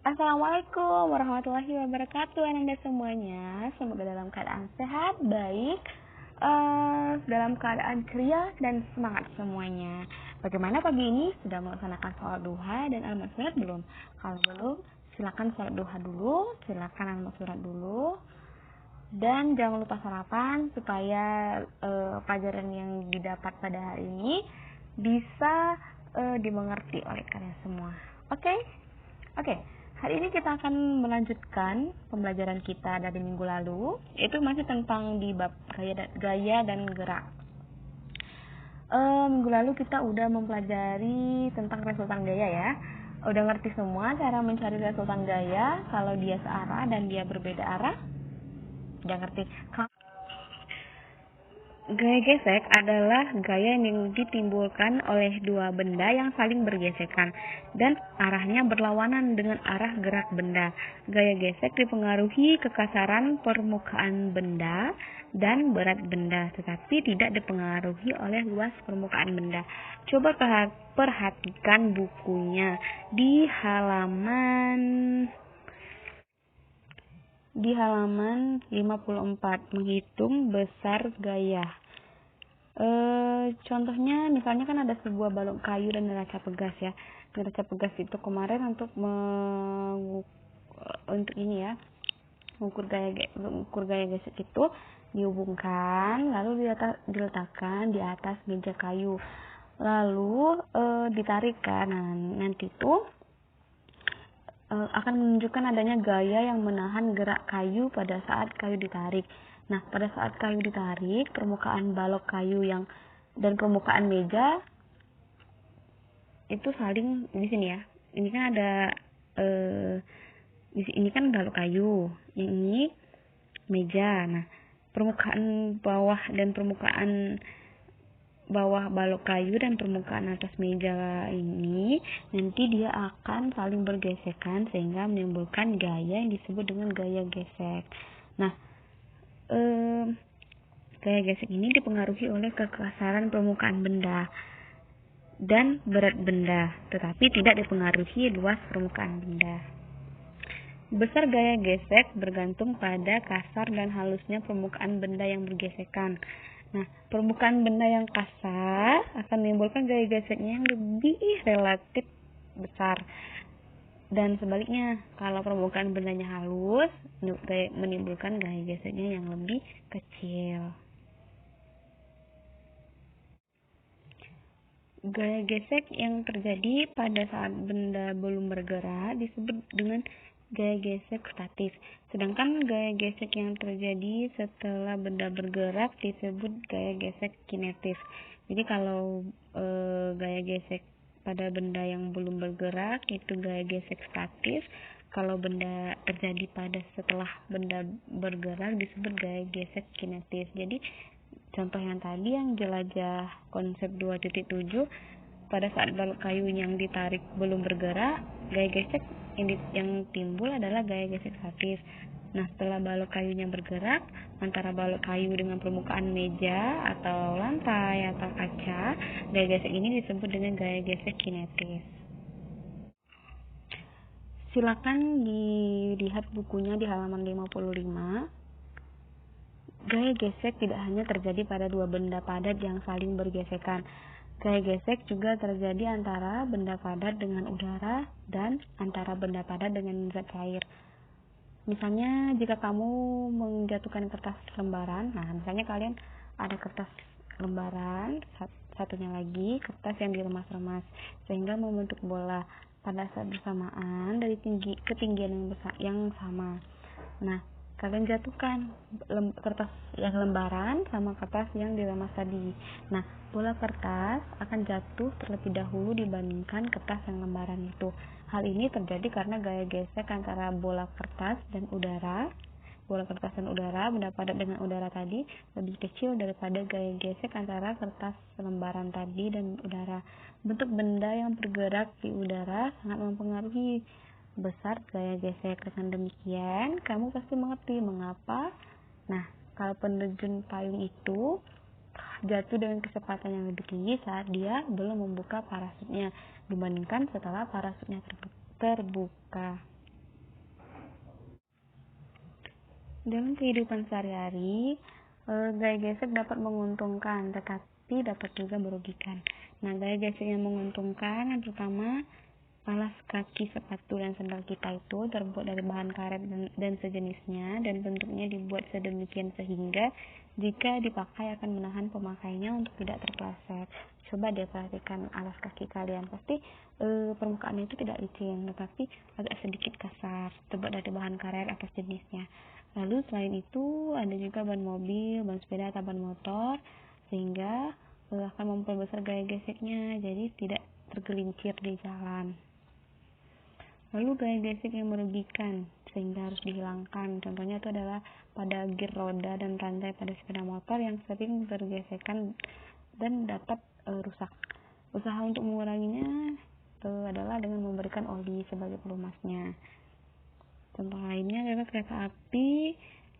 Assalamualaikum warahmatullahi wabarakatuh Anda semuanya. Semoga dalam keadaan sehat, baik, dalam keadaan ceria dan semangat semuanya. Bagaimana pagi ini? Sudah melaksanakan sholat duha dan al-masurat belum? Kalau belum, silakan sholat duha dulu, silakan al-masurat dulu. Dan jangan lupa sarapan supaya pelajaran yang didapat pada hari ini bisa dimengerti oleh kalian semua. Oke? Hari ini kita akan melanjutkan pembelajaran kita dari minggu lalu, yaitu masih tentang di bab gaya dan gerak. Minggu lalu kita udah mempelajari tentang resultan gaya ya. Udah ngerti semua cara mencari resultan gaya kalau dia searah dan dia berbeda arah? Udah ngerti. Gaya gesek adalah gaya yang ditimbulkan oleh dua benda yang saling bergesekan dan arahnya berlawanan dengan arah gerak benda. Gaya gesek dipengaruhi kekasaran permukaan benda dan berat benda, tetapi tidak dipengaruhi oleh luas permukaan benda. Coba perhatikan bukunya di halaman 54, menghitung besar gaya. Contohnya misalnya kan ada sebuah balok kayu dan neraca pegas ya. Neraca pegas itu kemarin untuk ini ya, mengukur gaya gesek itu dihubungkan lalu diletakkan di atas meja kayu. Lalu ditarik kan. Nah, nanti itu akan menunjukkan adanya gaya yang menahan gerak kayu pada saat kayu ditarik. Nah, pada saat kayu ditarik, permukaan balok kayu dan permukaan meja itu saling di sini ya. Ini kan ada ini kan balok kayu, yang ini meja. Nah, permukaan bawah balok kayu dan permukaan atas meja ini nanti dia akan saling bergesekan sehingga menimbulkan gaya yang disebut dengan gaya gesek. Nah, gaya gesek ini dipengaruhi oleh kekasaran permukaan benda dan berat benda, tetapi tidak dipengaruhi luas permukaan benda. Besar gaya gesek bergantung pada kasar dan halusnya permukaan benda yang bergesekan. Nah, permukaan benda yang kasar akan menimbulkan gaya geseknya yang lebih relatif besar. Dan sebaliknya, kalau permukaan bendanya halus, menimbulkan gaya geseknya yang lebih kecil. Gaya gesek yang terjadi pada saat benda belum bergerak disebut dengan gaya gesek statis. Sedangkan gaya gesek yang terjadi setelah benda bergerak disebut gaya gesek kinetis. Jadi kalau gaya gesek pada benda yang belum bergerak itu gaya gesek statis. Kalau benda terjadi setelah benda bergerak disebut gaya gesek kinetis. Jadi contoh yang tadi yang jelajah konsep 2.7, pada saat balok kayu yang ditarik belum bergerak, gaya gesek yang timbul adalah gaya gesek statis. Nah, setelah balok kayunya bergerak, antara balok kayu dengan permukaan meja atau lantai atau kaca, gaya gesek ini disebut dengan gaya gesek kinetis. Silakan dilihat bukunya di halaman 55. Gaya gesek tidak hanya terjadi pada dua benda padat yang saling bergesekan. Gaya gesek juga terjadi antara benda padat dengan udara dan antara benda padat dengan zat cair. Misalnya jika kamu menjatuhkan kertas lembaran, nah misalnya kalian ada kertas lembaran, satunya lagi kertas yang diremas-remas sehingga membentuk bola pada saat bersamaan dari ketinggian yang sama. Nah, kalian jatuhkan kertas yang lembaran sama kertas yang diremas tadi. Nah, bola kertas akan jatuh terlebih dahulu dibandingkan kertas yang lembaran itu. Hal ini terjadi karena gaya gesek antara bola kertas dan udara, benda padat dengan udara tadi lebih kecil daripada gaya gesek antara kertas lembaran tadi dan udara. Bentuk benda yang bergerak di udara sangat mempengaruhi besar gaya gesek. Dengan demikian, kamu pasti mengerti mengapa. Nah, kalau penerjun payung itu jatuh dengan kecepatan yang lebih tinggi saat dia belum membuka parasutnya dibandingkan setelah parasutnya terbuka. Dalam kehidupan sehari-hari, gaya gesek dapat menguntungkan, tetapi dapat juga merugikan. Nah, gaya gesek yang menguntungkan yang pertama, alas kaki sepatu dan sandal kita itu terbuat dari bahan karet dan sejenisnya, dan bentuknya dibuat sedemikian sehingga jika dipakai akan menahan pemakainya untuk tidak terpeleset. Coba deh perhatikan alas kaki kalian, pasti permukaannya itu tidak licin, tetapi agak sedikit kasar, terbuat dari bahan karet atau sejenisnya. Lalu selain itu ada juga ban mobil, ban sepeda atau ban motor, sehingga akan memperbesar gaya geseknya, jadi tidak tergelincir di jalan. Lalu gaya gesek yang merugikan sehingga harus dihilangkan. Contohnya itu adalah pada gir roda dan rantai pada sepeda motor yang sering bergesekan dan dapat rusak. Usaha untuk menguranginya adalah dengan memberikan oli sebagai pelumasnya. Contoh lainnya adalah kereta api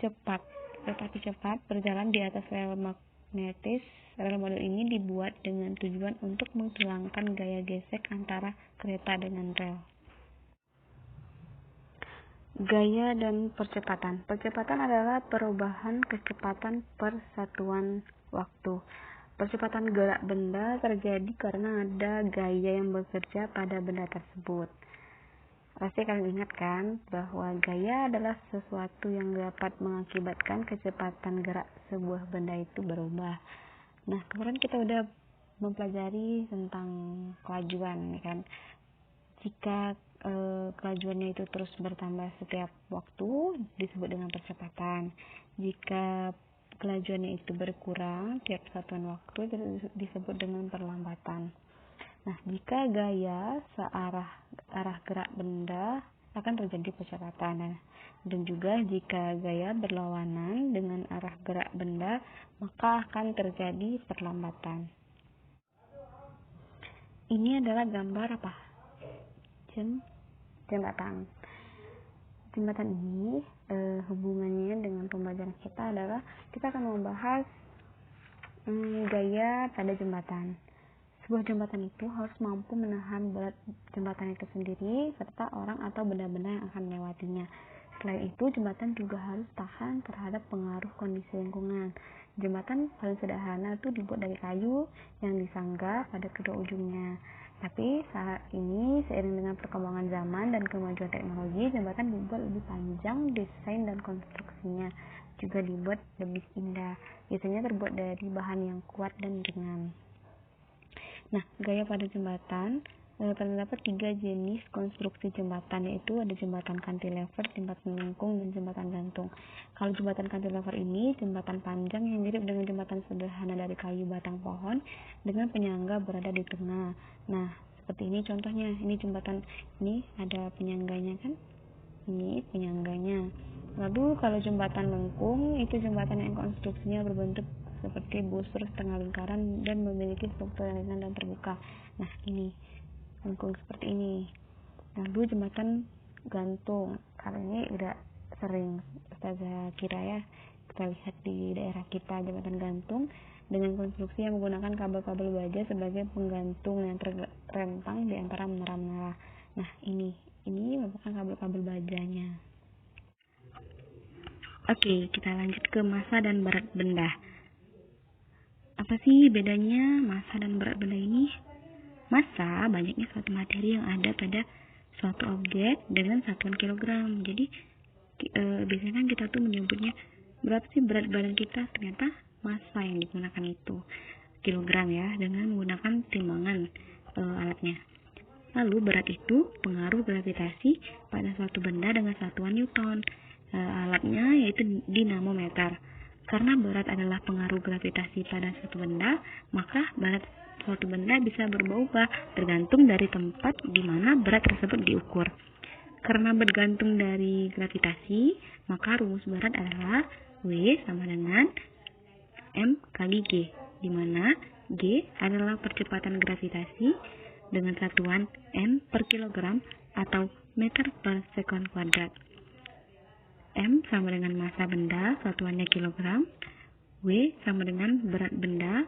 cepat. Kereta api cepat berjalan di atas rel magnetis. Rel model ini dibuat dengan tujuan untuk menghilangkan gaya gesek antara kereta dengan rel. Gaya dan percepatan. Percepatan adalah perubahan kecepatan per satuan waktu. Percepatan gerak benda terjadi karena ada gaya yang bekerja pada benda tersebut. Pasti kalian ingat kan bahwa gaya adalah sesuatu yang dapat mengakibatkan kecepatan gerak sebuah benda itu berubah. Nah, kemarin kita udah mempelajari tentang kelajuan, ya kan? Jika kelajuannya itu terus bertambah setiap waktu disebut dengan percepatan. Jika kelajuannya itu berkurang tiap satuan waktu disebut dengan perlambatan. Nah, jika gaya arah gerak benda akan terjadi percepatan. Dan juga jika gaya berlawanan dengan arah gerak benda, maka akan terjadi perlambatan. Ini adalah gambar apa? Jembatan. Jembatan ini hubungannya dengan pembelajaran kita adalah kita akan membahas gaya pada jembatan. Sebuah jembatan itu harus mampu menahan berat jembatan itu sendiri serta orang atau benda-benda yang akan melewatinya. Selain itu, jembatan juga harus tahan terhadap pengaruh kondisi lingkungan. Jembatan paling sederhana itu dibuat dari kayu yang disanggah pada kedua ujungnya. Tapi saat ini seiring dengan perkembangan zaman dan kemajuan teknologi, jembatan dibuat lebih panjang, desain dan konstruksinya juga dibuat lebih indah. Biasanya terbuat dari bahan yang kuat dan ringan. Nah, gaya pada jembatan terdapat 3 jenis konstruksi jembatan, yaitu ada jembatan cantilever, jembatan melengkung, dan jembatan gantung. Kalau jembatan cantilever ini jembatan panjang yang mirip dengan jembatan sederhana dari kayu batang pohon dengan penyangga berada di tengah. Nah, seperti ini contohnya. Ini jembatan ini ada penyangganya kan? Ini penyangganya. Lalu kalau jembatan lengkung itu jembatan yang konstruksinya berbentuk seperti busur setengah lingkaran dan memiliki struktur yang ringan dan terbuka. Nah, ini lengkung seperti ini. Lalu jembatan gantung, kali ini udah sering Ustazah kira ya kita lihat di daerah kita, jembatan gantung dengan konstruksi yang menggunakan kabel-kabel baja sebagai penggantung yang terrempang di antara menara-menara. Nah, ini merupakan kabel-kabel bajanya. Oke, kita lanjut ke massa dan berat benda. Apa sih bedanya massa dan berat benda ini? Massa banyaknya suatu materi yang ada pada suatu objek dengan satuan kilogram. Jadi biasanya kan kita tuh menyebutnya berapa sih berat badan kita, ternyata massa yang digunakan itu kilogram ya, dengan menggunakan timbangan alatnya. Lalu berat itu pengaruh gravitasi pada suatu benda dengan satuan Newton. Alatnya yaitu dinamometer. Karena berat adalah pengaruh gravitasi pada suatu benda, maka berat suatu benda bisa berubah tergantung dari tempat di mana berat tersebut diukur. Karena bergantung dari gravitasi, maka rumus berat adalah W sama dengan M kali G, di mana G adalah percepatan gravitasi dengan satuan M per kilogram atau meter per sekon kuadrat. M sama dengan massa benda, satuannya kilogram. W sama dengan berat benda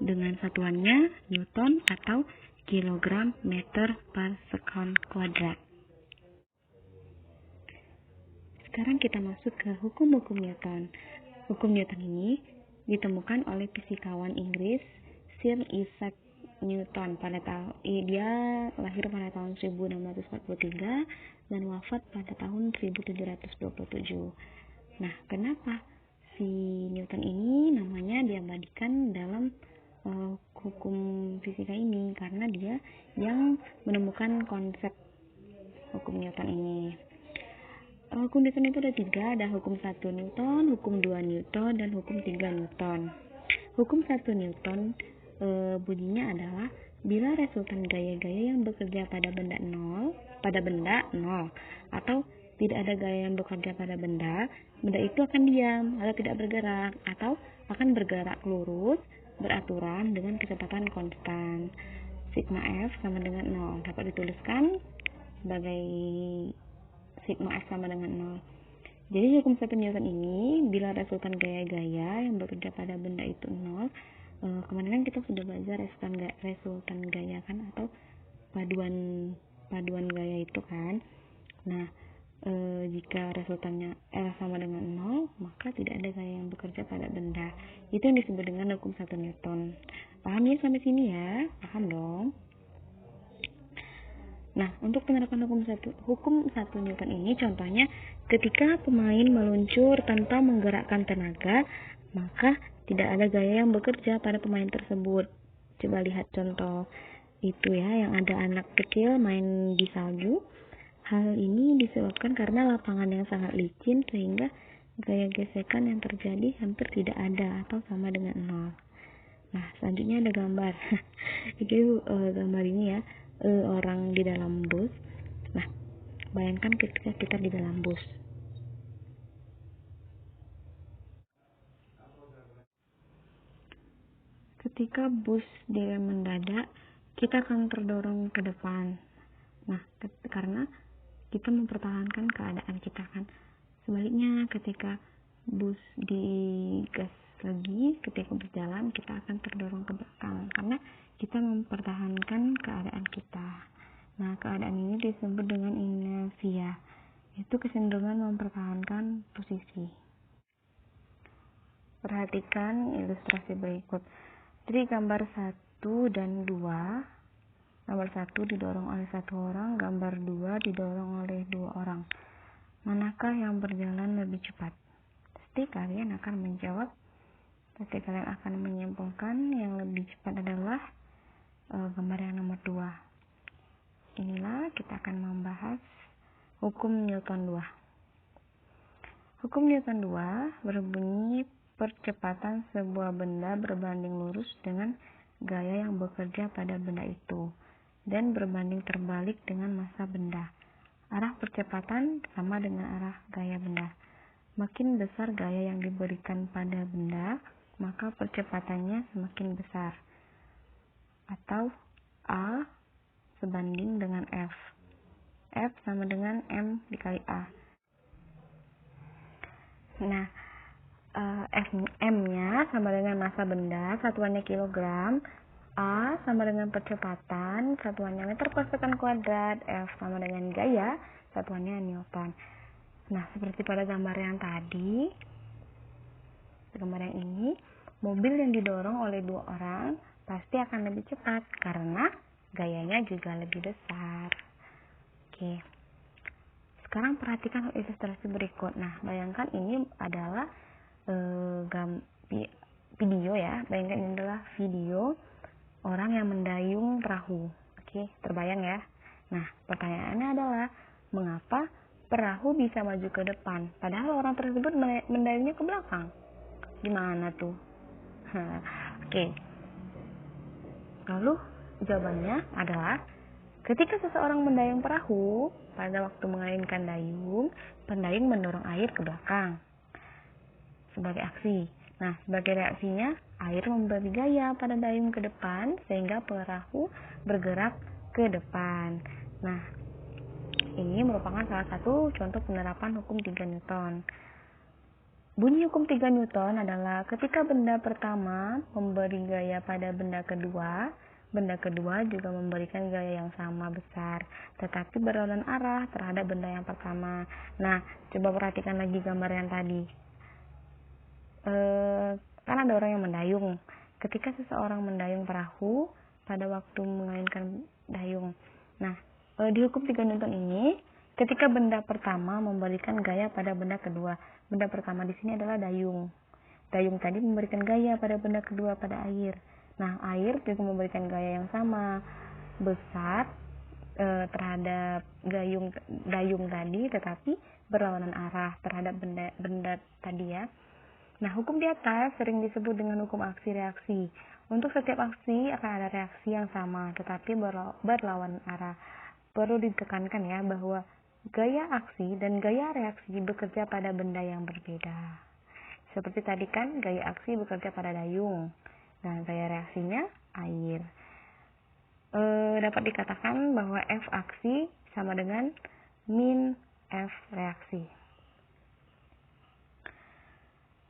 dengan satuannya Newton atau kilogram meter per sekon kuadrat. sekarang kita masuk ke hukum-hukum Newton. Hukum Newton ini ditemukan oleh fisikawan Inggris Sir Isaac Newton dia lahir pada tahun 1643 dan wafat pada tahun 1727. Nah, kenapa si Newton ini namanya diabadikan dalam hukum fisika ini? Karena dia yang menemukan konsep hukum Newton ini. Hukum Newton itu ada 3, ada hukum 1 Newton, hukum 2 Newton, dan hukum 3 Newton. Hukum 1 Newton bunyinya adalah bila resultan gaya-gaya yang bekerja pada benda nol, atau tidak ada gaya yang bekerja pada benda itu akan diam atau tidak bergerak, atau akan bergerak lurus beraturan dengan kecepatan konstan. Sigma F sama dengan 0 dapat dituliskan sebagai sigma F sama dengan 0. Jadi hukum 1 Newton ini bila resultan gaya-gaya yang bekerja pada benda itu 0, kemarin kan kita sudah belajar resultan gaya kan, atau paduan gaya itu kan. Nah, jika resultannya L sama dengan 0, maka tidak ada gaya yang bekerja pada benda. Itu yang disebut dengan hukum 1 Newton. Paham ya sampai sini ya? Paham dong? Nah, untuk penerapan hukum 1 Newton ini contohnya ketika pemain meluncur tanpa menggerakkan tenaga, maka tidak ada gaya yang bekerja pada pemain tersebut. Coba lihat contoh itu ya, yang ada anak kecil main di salju. Hal ini disebabkan karena lapangan yang sangat licin sehingga gaya gesekan yang terjadi hampir tidak ada atau sama dengan 0. Nah, selanjutnya ada gambar. Itu gambar ini ya, orang di dalam bus. Nah, bayangkan ketika kita di dalam bus. Ketika bus dia mendadak, kita akan terdorong ke depan. Nah, karena kita mempertahankan keadaan kita kan. Sebaliknya, ketika bus digas lagi, ketika berjalan, kita akan terdorong ke belakang karena kita mempertahankan keadaan kita. Nah, keadaan ini disebut dengan inersia. Itu kecenderungan mempertahankan posisi. Perhatikan ilustrasi berikut. Jadi gambar 1 dan 2. Gambar 1 didorong oleh 1 orang, gambar 2 didorong oleh 2 orang. Manakah yang berjalan lebih cepat? Pasti kalian akan menjawab, pasti kalian akan menyimpulkan yang lebih cepat adalah gambar yang nomor 2. Inilah kita akan membahas hukum Newton 2. Hukum Newton 2 berbunyi percepatan sebuah benda berbanding lurus dengan gaya yang bekerja pada benda itu dan berbanding terbalik dengan massa benda. Arah percepatan sama dengan arah gaya benda. Makin besar gaya yang diberikan pada benda, maka percepatannya semakin besar. Atau A sebanding dengan F. F sama dengan M dikali A. Nah, M-nya sama dengan massa benda, satuannya kilogram. A sama dengan percepatan, satuannya meter per second kuadrat. F sama dengan gaya, satuannya Newton. Nah, seperti pada gambar yang tadi, gambar yang ini, mobil yang didorong oleh 2 orang pasti akan lebih cepat karena gayanya juga lebih besar. Oke. Sekarang perhatikan ilustrasi berikut. Nah, bayangkan ini adalah video ya. Bayangkan ini adalah video orang yang mendayung perahu. Oke, terbayang ya. Nah, pertanyaannya adalah mengapa perahu bisa maju ke depan padahal orang tersebut mendayungnya ke belakang? Gimana tuh? Oke. Lalu jawabannya adalah ketika seseorang mendayung perahu, pada waktu mengalirkan dayung, pendayung mendorong air ke belakang sebagai aksi. Nah, sebagai reaksinya, air memberi gaya pada dayung ke depan sehingga perahu bergerak ke depan. Nah, ini merupakan salah satu contoh penerapan hukum 3 Newton. Bunyi hukum 3 Newton adalah ketika benda pertama memberi gaya pada benda kedua, benda kedua juga memberikan gaya yang sama besar, tetapi berlawanan arah terhadap benda yang pertama. Nah, coba perhatikan lagi gambar yang tadi. Kan ada orang yang mendayung. Ketika seseorang mendayung perahu pada waktu mengayunkan dayung. Nah, di hukum 3 Newton ini, ketika benda pertama memberikan gaya pada benda kedua. Benda pertama di sini adalah dayung. Dayung tadi memberikan gaya pada benda kedua pada air. Nah, air juga memberikan gaya yang sama besar terhadap dayung tadi, tetapi berlawanan arah terhadap benda tadi ya. Nah, hukum di atas sering disebut dengan hukum aksi-reaksi. Untuk setiap aksi akan ada reaksi yang sama, tetapi berlawanan arah. Perlu ditekankan ya bahwa gaya aksi dan gaya reaksi bekerja pada benda yang berbeda. Seperti tadi kan, gaya aksi bekerja pada dayung. Nah, gaya reaksinya air. Dapat dikatakan bahwa F aksi sama dengan min F reaksi.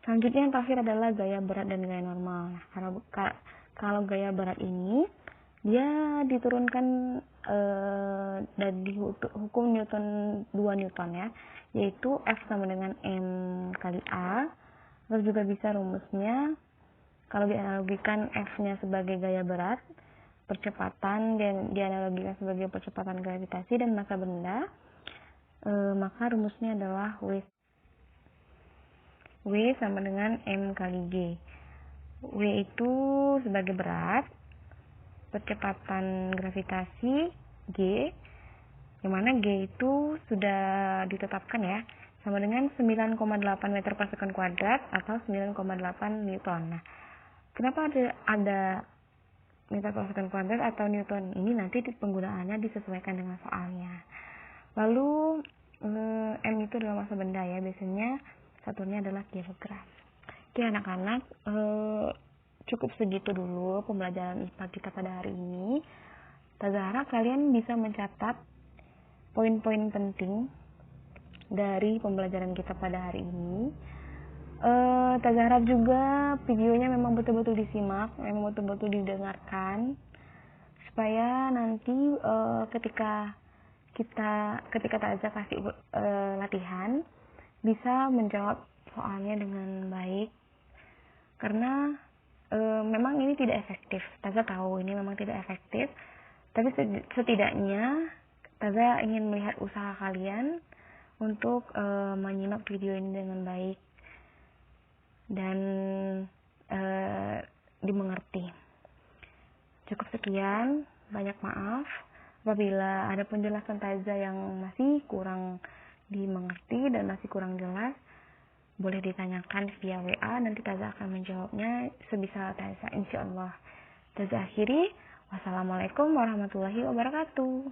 Selanjutnya yang terakhir adalah gaya berat dan gaya normal. Nah, kalau gaya berat ini dia diturunkan dari hukum Newton 2 Newton ya, yaitu F sama dengan M kali A. Terus juga bisa rumusnya kalau dianalogikan F-nya sebagai gaya berat, percepatan dianalogikan sebagai percepatan gravitasi dan massa benda, maka rumusnya adalah W sama dengan M kali G. W itu sebagai berat, percepatan gravitasi G, yang mana G itu sudah ditetapkan ya, sama dengan 9,8 meter per sekon kuadrat atau 9,8 Newton. Nah, kenapa ada meter per sekon kuadrat atau Newton? Ini nanti penggunaannya disesuaikan dengan soalnya. Lalu M itu adalah massa benda ya, biasanya satunya adalah kilogram. Oke anak-anak, cukup segitu dulu pembelajaran IPA kita pada hari ini. Taza harap kalian bisa mencatat poin-poin penting dari pembelajaran kita pada hari ini. Taza harap juga videonya memang betul-betul disimak, memang betul-betul didengarkan, supaya nanti ketika Taza kasih latihan bisa menjawab soalnya dengan baik, karena memang ini tidak efektif. Taza tahu ini memang tidak efektif, tapi setidaknya Taza ingin melihat usaha kalian untuk menyimak video ini dengan baik dan dimengerti. Cukup sekian, banyak maaf apabila ada penjelasan Taza yang masih kurang dimengerti dan masih kurang jelas. Boleh ditanyakan via WA, nanti Taza akan menjawabnya sebisa Taza, insyaallah. Taza akhiri, wassalamualaikum warahmatullahi wabarakatuh.